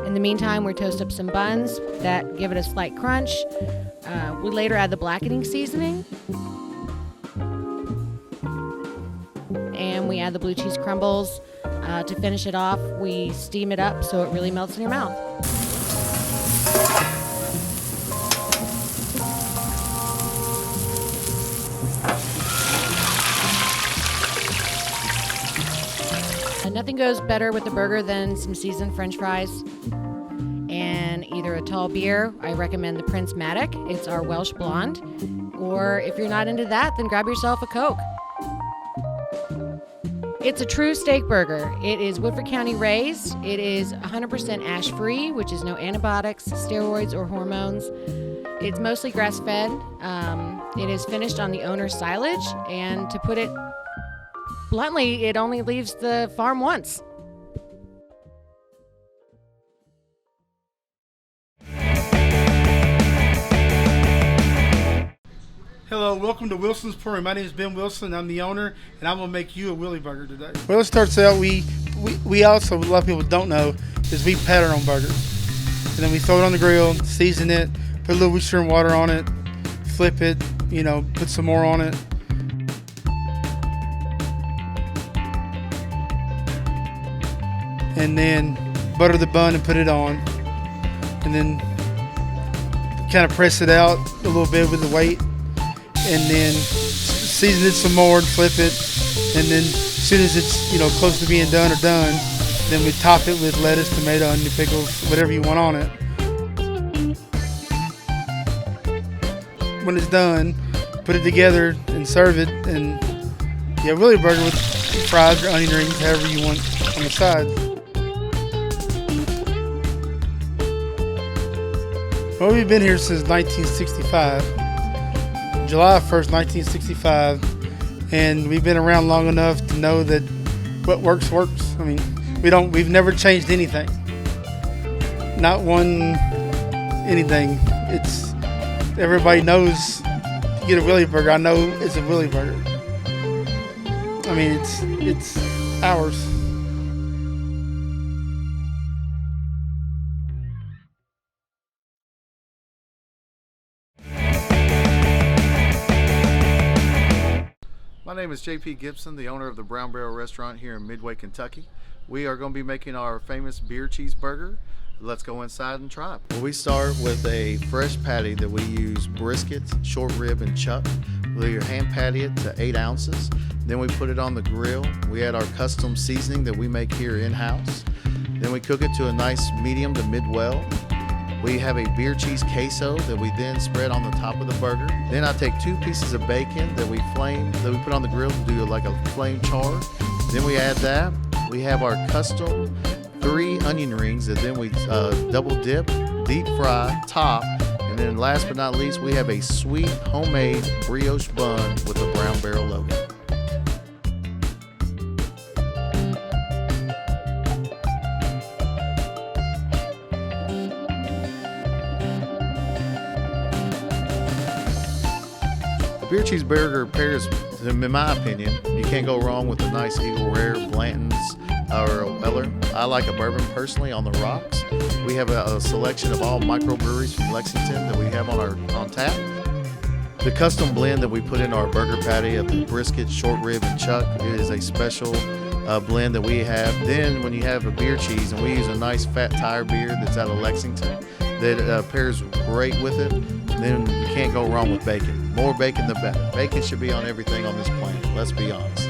[SPEAKER 10] In the meantime, we toast up some buns that give it a slight crunch. We later add the blackening seasoning. And we add the blue cheese crumbles. To finish it off, we steam it up so it really melts in your mouth. Nothing goes better with the burger than some seasoned French fries and either a tall beer. I recommend the Prince Matic. It's our Welsh blonde. Or if you're not into that, then grab yourself a Coke. It's a true steak burger. It is Woodford County raised. It is 100% ash-free, which is no antibiotics, steroids, or hormones. It's mostly grass-fed. It is finished on the owner's silage, and to put it bluntly, it only leaves the farm once.
[SPEAKER 11] Hello, welcome to Wilson's Pouring. My name is Ben Wilson. I'm the owner, and I'm gonna make you a Willy Burger today. Well, it starts out. We also, a lot of people don't know, is we pat our own burgers, and then we throw it on the grill, season it, put a little Worcestershire water on it, flip it, put some more on it. And then butter the bun and put it on, and then kind of press it out a little bit with the weight, and then season it some more and flip it, and then as soon as it's close to being done, then we top it with lettuce, tomato, onion, pickles, whatever you want on it. When it's done, put it together and serve it, and Willy Burger with fries or onion rings, however you want on the side. Well, we've been here since 1965, July 1st, 1965, and we've been around long enough to know that what works. I mean, we've never changed anything. Not one anything. It's, everybody knows you get a Willy Burger, I know it's a Willy Burger. I mean, it's ours.
[SPEAKER 12] name is JP Gibson, the owner of the Brown Barrel Restaurant here in Midway, Kentucky. We are going to be making our famous beer cheeseburger. Let's go inside and try it. Well, we start with a fresh patty that we use brisket, short rib, and chuck. We hand patty it to 8 ounces. Then we put it on the grill. We add our custom seasoning that we make here in-house. Then we cook it to a nice medium to mid-well. We have a beer cheese queso that we then spread on the top of the burger. Then I take 2 pieces of bacon that we put on the grill to do like a flame char. Then we add that. We have our custom 3 onion rings that then we double dip, deep fry, top, and then last but not least, we have a sweet homemade brioche bun with the Brown Barrel logo. Beer cheeseburger pairs, in my opinion, you can't go wrong with a nice Eagle Rare, Blanton's, or a Weller. I like a bourbon personally on the rocks. We have a selection of all microbreweries from Lexington that we have on tap. The custom blend that we put in our burger patty of the brisket, short rib, and chuck, it is a special blend that we have. Then when you have a beer cheese, and we use a nice fat tire beer that's out of Lexington, that pairs great with it, then you can't go wrong with bacon. More bacon, the better. Bacon should be on everything on this planet, let's be honest.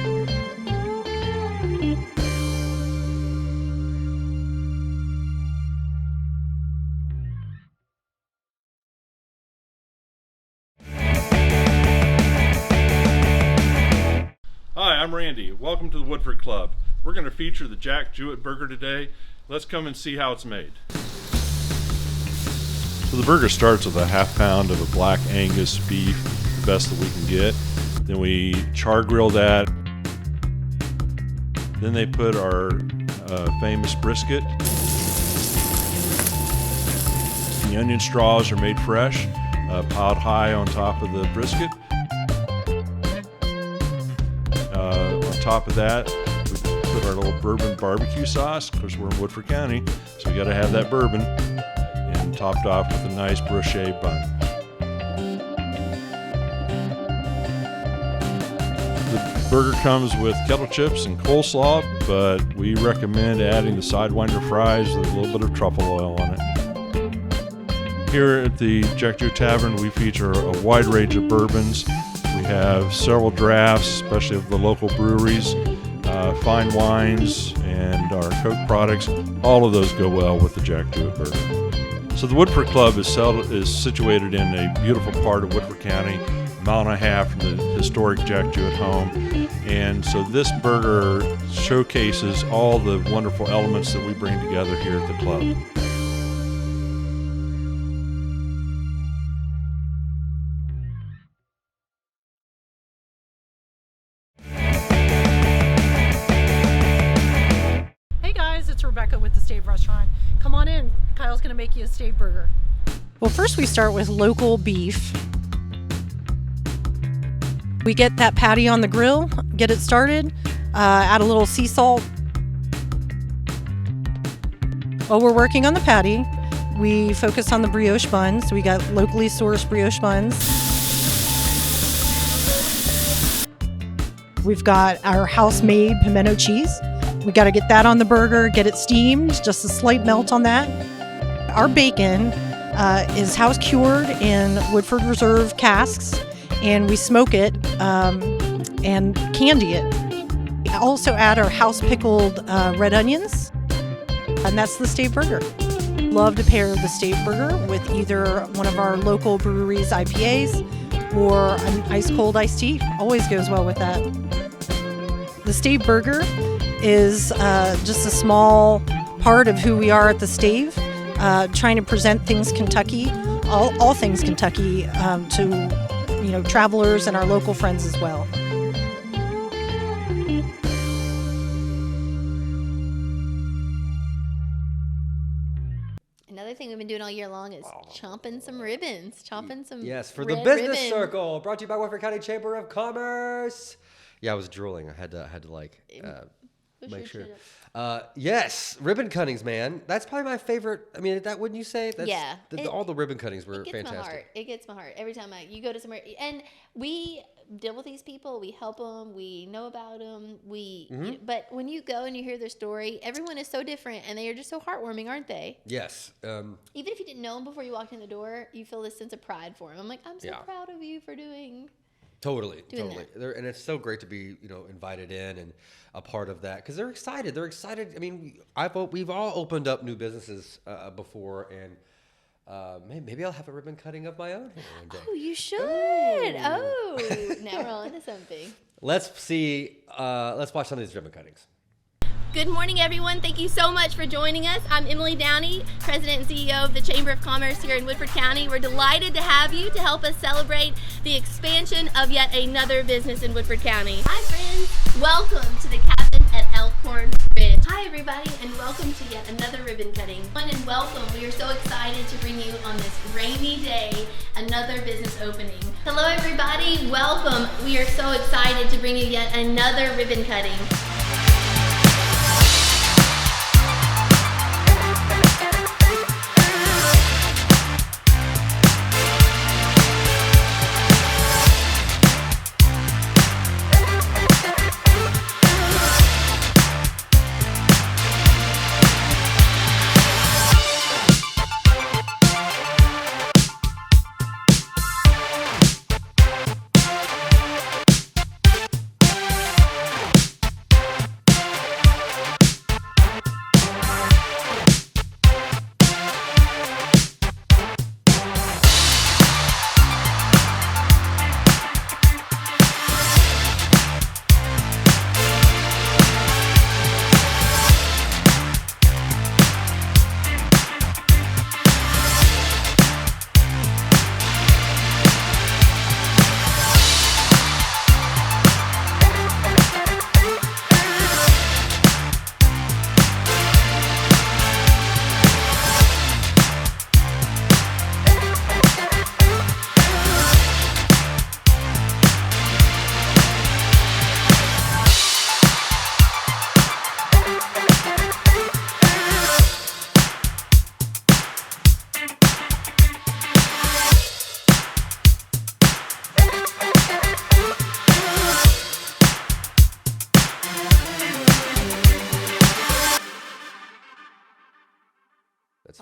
[SPEAKER 13] Hi, I'm Randy. Welcome to the Woodford Club. We're going to feature the Jack Jewett burger today. Let's come and see how it's made. So the burger starts with a half pound of a black Angus beef, the best that we can get. Then we char grill that. Then they put our famous brisket. The onion straws are made fresh, piled high on top of the brisket. On top of that, we put our little bourbon barbecue sauce, because we're in Woodford County, so we got to have that bourbon. And topped off with a nice brioche bun. The burger comes with kettle chips and coleslaw, but we recommend adding the Sidewinder fries with a little bit of truffle oil on it. Here at the Jack Jewett Tavern, we feature a wide range of bourbons. We have several drafts, especially of the local breweries, fine wines, and our Coke products. All of those go well with the Jack Jewett burger. So the Woodford Club is situated in a beautiful part of Woodford County, a mile and a half from the historic Jack Jewett home. And so this burger showcases all the wonderful elements that we bring together here at the club.
[SPEAKER 14] Hey guys, it's Rebecca with the Stave Restaurant. Come on in. Kyle's going to make you a Stave burger.
[SPEAKER 15] Well, first we start with local beef. We get that patty on the grill, get it started, add a little sea salt. While we're working on the patty, we focus on the brioche buns. We got locally sourced brioche buns. We've got our house-made pimento cheese. We got to get that on the burger, get it steamed, just a slight melt on that. Our bacon is house cured in Woodford Reserve casks, and we smoke it and candy it. We also add our house pickled red onions, and that's the Stave burger. Love to pair the Stave burger with either one of our local breweries IPAs or an ice cold iced tea. Always goes well with that. The Stave burger is just a small part of who we are at the Stave, trying to present things Kentucky, all things Kentucky, to travelers and our local friends as well.
[SPEAKER 2] Another thing we've been doing all year long is chomping some ribbons,
[SPEAKER 6] Yes, for
[SPEAKER 2] red
[SPEAKER 6] the business
[SPEAKER 2] ribbon.
[SPEAKER 6] circle, brought to you by Woodford County Chamber of Commerce. Yeah, I was drooling. I had to Make sure. Yes, ribbon cuttings, man. That's probably my favorite. I mean, that wouldn't you say? That's, all the ribbon cuttings were fantastic.
[SPEAKER 2] It gets my heart every time you go to somewhere, and we deal with these people. We help them. We know about them. But when you go and you hear their story, everyone is so different, and they are just so heartwarming, aren't they?
[SPEAKER 6] Yes.
[SPEAKER 2] Even if you didn't know them before you walked in the door, you feel this sense of pride for them. I'm like, I'm so proud of you for doing.
[SPEAKER 6] Totally. And it's so great to be, invited in and a part of that because they're excited. I mean, we've all opened up new businesses before, and maybe I'll have a ribbon cutting of my own here one day.
[SPEAKER 2] Oh, you should. Now we're on to something.
[SPEAKER 6] Let's watch some of these ribbon cuttings.
[SPEAKER 16] Good morning, everyone. Thank you so much for joining us. I'm Emily Downey, President and CEO of the Chamber of Commerce here in Woodford County. We're delighted to have you to help us celebrate the expansion of yet another business in Woodford County. Hi, friends. Welcome to the cabin at Elkhorn Ridge. Hi, everybody, and welcome to yet another ribbon cutting. And welcome. We are so excited to bring you on this rainy day another business opening. Hello, everybody. Welcome. We are so excited to bring you yet another ribbon cutting.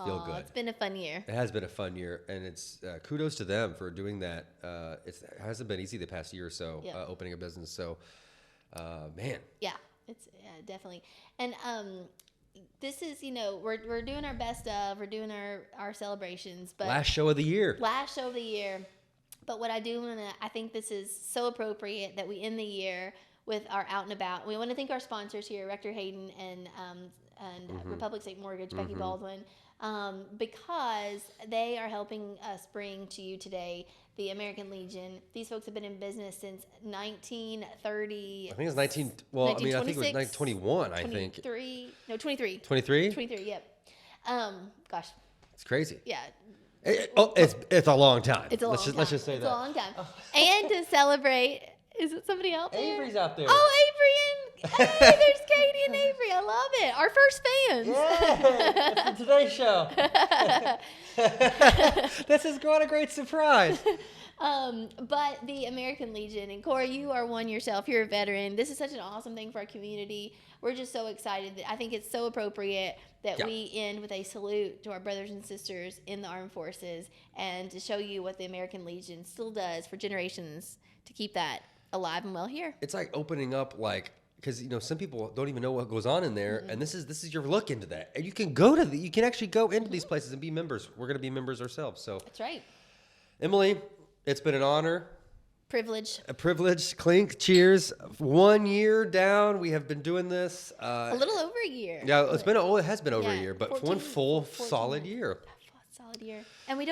[SPEAKER 6] Feel good.
[SPEAKER 2] It's been a fun year.
[SPEAKER 6] It has been a fun year, and it's kudos to them for doing that. It hasn't been easy the past year or so, opening a business. So, man.
[SPEAKER 2] Yeah, it's definitely. And this is, we're doing our best of, we're doing our celebrations. But
[SPEAKER 6] last show of the year.
[SPEAKER 2] But what I think this is so appropriate that we end the year with our out and about. We want to thank our sponsors here, Rector Hayden and Republic State Mortgage, Becky Baldwin. Because they are helping us bring to you today the American Legion. These folks have been in business since 1930.
[SPEAKER 6] I think it's 19. Well, I think it was 1921.
[SPEAKER 2] 23. No, 23.
[SPEAKER 6] 23.
[SPEAKER 2] 23. Yep. Gosh.
[SPEAKER 6] It's crazy.
[SPEAKER 2] Yeah.
[SPEAKER 6] It's a long time.
[SPEAKER 2] It's a long time.
[SPEAKER 6] Let's just say
[SPEAKER 2] it's
[SPEAKER 6] that.
[SPEAKER 2] It's a long time. And to celebrate, is it somebody out there?
[SPEAKER 6] Avery's out there.
[SPEAKER 2] Oh, Avery and hey, there's Katie and Avery. I love it. Our first fans.
[SPEAKER 6] Yeah, it's the Today Show. This is what a great surprise.
[SPEAKER 2] But the American Legion, and Cory, you are one yourself. You're a veteran. This is such an awesome thing for our community. We're just so excited. I think it's so appropriate that we end with a salute to our brothers and sisters in the armed forces and to show you what the American Legion still does for generations to keep that alive and well here.
[SPEAKER 6] It's like opening up, because some people don't even know what goes on in there, and this is your look into that, and you can actually go into these places and be members. We're going to be members ourselves. So
[SPEAKER 2] that's right,
[SPEAKER 6] Emily. It's been an honor,
[SPEAKER 2] a
[SPEAKER 6] privilege. Clink, cheers. 1 year down, we have been doing this.
[SPEAKER 2] A little over a year.
[SPEAKER 6] Yeah, it has been over a year, but 14, one full 14 solid year.
[SPEAKER 2] Solid year, and we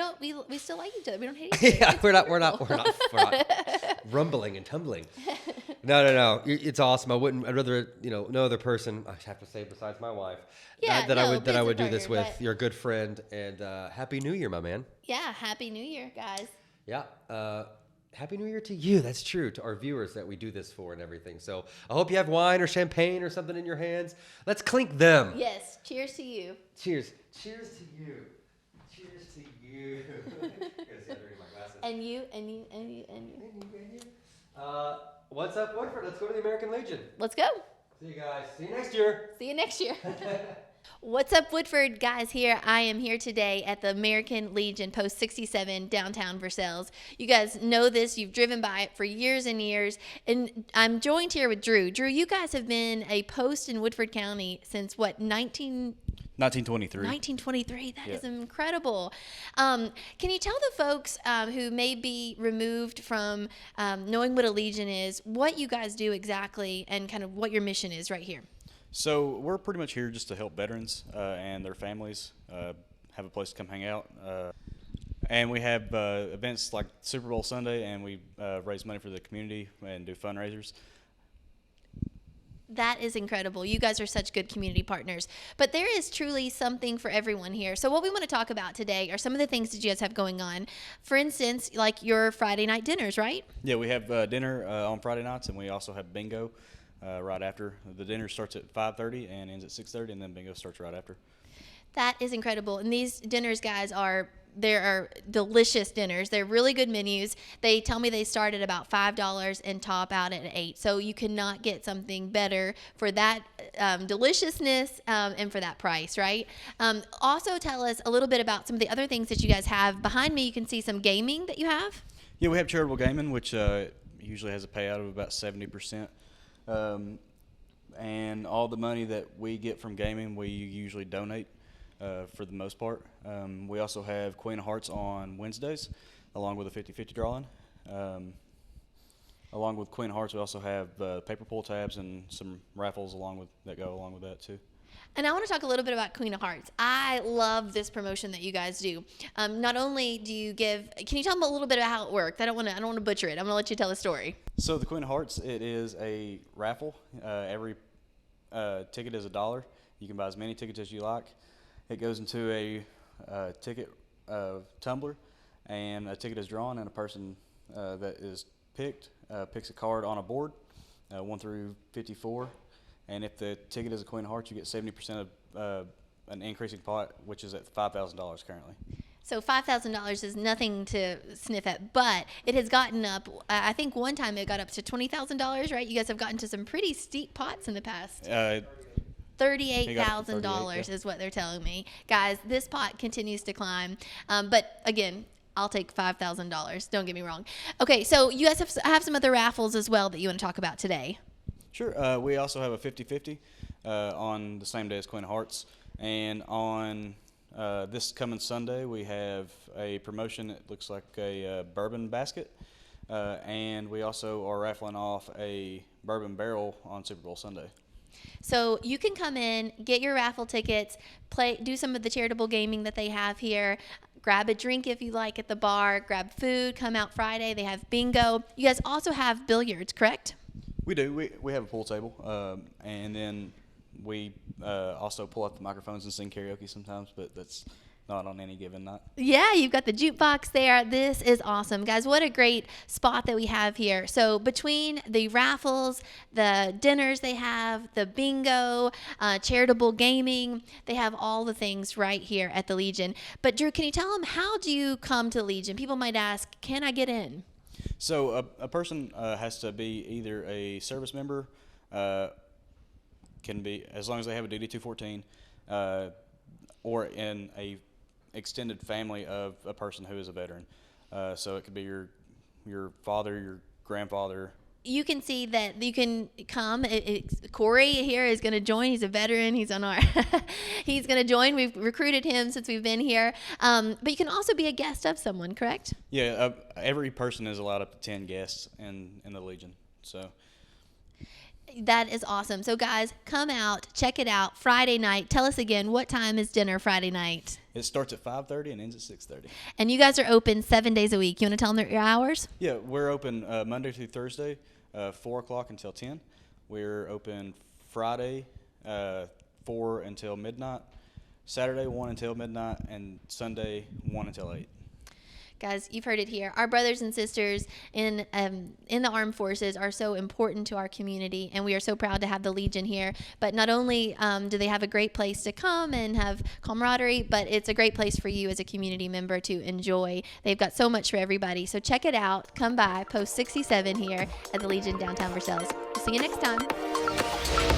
[SPEAKER 2] still like each other. We don't hate each other.
[SPEAKER 6] Yeah, we're not rumbling and tumbling. No. It's awesome. I'd rather, no other person, I have to say, besides my wife, that I would do this with. You're a good friend, and Happy New Year, my man.
[SPEAKER 2] Yeah, Happy New Year, guys.
[SPEAKER 6] Yeah. Happy New Year to you. That's true, to our viewers that we do this for and everything. So I hope you have wine or champagne or something in your hands. Let's clink them.
[SPEAKER 2] Yes. Cheers to you.
[SPEAKER 6] Cheers. Cheers to you. Cheers to you. And you. What's up, Woodford? Let's go to the American Legion.
[SPEAKER 2] Let's go.
[SPEAKER 6] See you guys. See you next year.
[SPEAKER 2] See you next year. What's up, Woodford? Guys, I am here today at the American Legion Post 67 downtown Versailles. You guys know this. You've driven by it for years and years. And I'm joined here with Drew. Drew, you guys have been a post in Woodford County since what,
[SPEAKER 17] 1923.
[SPEAKER 2] 1923. That is incredible. Can you tell the folks who may be removed from knowing what a Legion is, what you guys do exactly and kind of what your mission is right here?
[SPEAKER 17] So we're pretty much here just to help veterans and their families have a place to come hang out. And we have events like Super Bowl Sunday, and we raise money for the community and do fundraisers.
[SPEAKER 2] That is incredible. You guys are such good community partners. But there is truly something for everyone here. So what we want to talk about today are some of the things that you guys have going on. For instance, like your Friday night dinners, right?
[SPEAKER 17] Yeah, we have dinner on Friday nights, and we also have bingo right after. The dinner starts at 5:30 and ends at 6:30, and then bingo starts right after.
[SPEAKER 2] That is incredible. And these dinners, guys, are delicious dinners. They're really good menus. They tell me they start at about $5 and top out at $8. So you cannot get something better for that deliciousness and for that price, right? Also tell us a little bit about some of the other things that you guys have. Behind me, you can see some gaming that you have.
[SPEAKER 17] Yeah, we have charitable gaming, which usually has a payout of about 70%. And all the money that we get from gaming, we usually donate for the most part. We also have Queen of Hearts on Wednesdays, along with a 50-50 drawing. Along with Queen of Hearts, we also have paper pull tabs and some raffles that go along with that too.
[SPEAKER 2] And I want to talk a little bit about Queen of Hearts. I love this promotion that you guys do. Not only do you give, can you tell them a little bit about how it worked? I don't want to butcher it. I'm going to let you tell the story.
[SPEAKER 17] So the Queen of Hearts, it is a raffle. Every ticket is $1. You can buy as many tickets as you like. It goes into a ticket tumbler, and a ticket is drawn, and a person that is picked picks a card on a board, 1 through 54. And if the ticket is a Queen of Hearts, you get 70% of an increasing pot, which is at $5,000 currently.
[SPEAKER 2] So $5,000 is nothing to sniff at, but it has gotten up. I think one time it got up to $20,000, right? You guys have gotten to some pretty steep pots in the past. $38,000 is what they're telling me. Guys, this pot continues to climb. But again, I'll take $5,000. Don't get me wrong. Okay, so you guys have some other raffles as well that you want to talk about today.
[SPEAKER 17] Sure. We also have a 50-50 on the same day as Queen of Hearts. And on this coming Sunday, we have a promotion that looks like a bourbon basket. And we also are raffling off a bourbon barrel on Super Bowl Sunday.
[SPEAKER 2] So you can come in, get your raffle tickets, do some of the charitable gaming that they have here, grab a drink if you like at the bar, grab food, come out Friday. They have bingo. You guys also have billiards, correct?
[SPEAKER 17] We do. We have a pool table, and then we also pull out the microphones and sing karaoke sometimes, but that's not on any given night.
[SPEAKER 2] Yeah, you've got the jukebox there. This is awesome. Guys, what a great spot that we have here. So between the raffles, the dinners they have, the bingo, charitable gaming, they have all the things right here at the Legion. But Drew, can you tell them, how do you come to Legion? People might ask, can I get in?
[SPEAKER 17] So a person has to be either a service member, can be, as long as they have a DD 214, or in a extended family of a person who is a veteran. So it could be your father, your grandfather.
[SPEAKER 2] You can see that you can come. Cory here is going to join. He's a veteran. He's on our. He's going to join. We've recruited him since we've been here. But you can also be a guest of someone, correct?
[SPEAKER 17] Yeah, every person is allowed up to 10 guests in the Legion. So.
[SPEAKER 2] That is awesome. So guys, come out, check it out. Friday night. Tell us again, what time is dinner Friday night?
[SPEAKER 17] It starts at 5:30 and ends at 6:30.
[SPEAKER 2] And you guys are open 7 days a week. You want to tell them your hours?
[SPEAKER 17] Yeah, we're open Monday through Thursday, 4 o'clock until 10. We're open Friday, 4 until midnight, Saturday, 1 until midnight, and Sunday, 1 until 8.
[SPEAKER 2] Guys, you've heard it here. Our brothers and sisters in the armed forces are so important to our community, and we are so proud to have the Legion here. But not only do they have a great place to come and have camaraderie, but it's a great place for you as a community member to enjoy. They've got so much for everybody. So check it out. Come by, post 67 here at the Legion downtown Versailles. We'll see you next time.